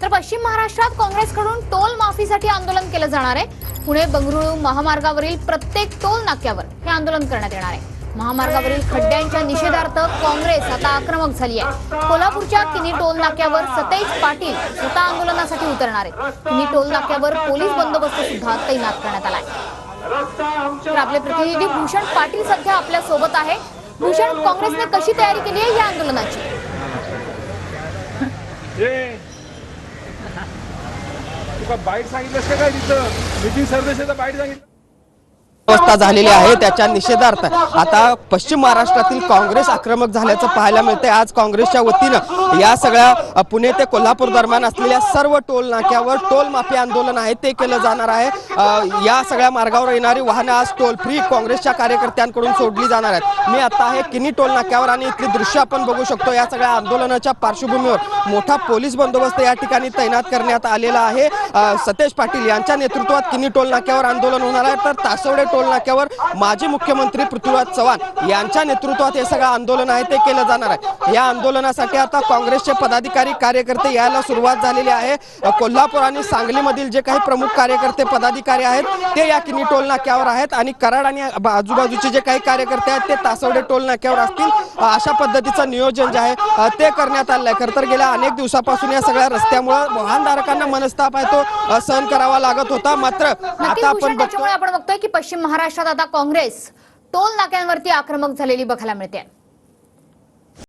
तर पश्चिम महाराष्ट्रात काँग्रेसकडून टोल माफीसाठी आंदोलन केलं जाणार आहे। पुणे बंगळुरू महामार्गावरील प्रत्येक टोल नाक्यावर हे आंदोलन करण्यात येणार आहे। महामार्गावरील खड्ड्यांच्या निषेधार्थ काँग्रेस आता आक्रमक झाली आहे। कोल्हापूरच्या किनी टोल नाक्यावर सतेज पाटील स्वतः आंदोलनासाठी उतरणार आहेत। किनी टोल नाक्यावर पोलीस बंदोबस्त सुद्धा तैनात करण्यात आला आहे। तर आपले प्रतिनिधी भूषण पाटील सध्या आपल्या सोबत आहे। भूषण, काँग्रेसने कशी तयारी केली आहे या आंदोलनाची? तुका बाईट सांगितलंस का काय तिथं मीटिंग सर्वेचा बाईट सांगितलं अवस्था झालेली आहे त्याच्या निषेधार्थ आता पश्चिम महाराष्ट्रातील काँग्रेस आक्रमक झाल्याचं पाहायला मिळते। आज काँग्रेसच्या वतीनं या सगळ्या पुणे ते कोल्हापूर दरम्यान असलेल्या सर्व टोल नाक्यावर टोल माफी आंदोलन आहे ते केलं जाणार आहे। या सगळ्या मार्गावर येणारी वाहनं आज टोल फ्री काँग्रेसच्या कार्यकर्त्यांकडून सोडली जाणार आहेत। मी आता आहे किनी टोल नाक्यावर आणि इथली दृश्य आपण बघू शकतो। या सगळ्या आंदोलनाच्या पार्श्वभूमीवर मोठा पोलीस बंदोबस्त या ठिकाणी तैनात करण्यात आलेला आहे। सतेज पाटील यांच्या नेतृत्वात किनी टोल नाक्यावर आंदोलन होणार आहे। तर तासवडे टोल नाक्यावर माजी मुख्यमंत्री पृथ्वीराज चव्हाण यांच्या नेतृत्वात हे सगळं आंदोलन आहे ते केलं जाणार आहे। या आंदोलनासाठी आता काँग्रेसचे पदाधिकारी कार्यकर्ते यायला सुरुवात झालेली आहे। कोल्हापूर आणि सांगलीमधील जे काही प्रमुख कार्यकर्ते पदाधिकारी आहेत ते या किनी टोल नाक्यावर आहेत आणि कराड आणि आजूबाजूचे जे काही कार्यकर्ते आहेत ते तासवडे टोल नाक्यावर असतील। अशा पद्धतीचं नियोजन जे आहे ते करण्यात आलं आहे। खरं तर गेल्या अनेक दिवसापासून या सगळ्या रस्त्यामुळे वाहनधारकांना मनस्ताप आहे तो सहन करावा लागत होता। मात्र आता आपण बघतोय की पश्चिम महाराष्ट्रात आता काँग्रेस टोल नाक्यांवरती आक्रमक झालेली बघायला मिळते।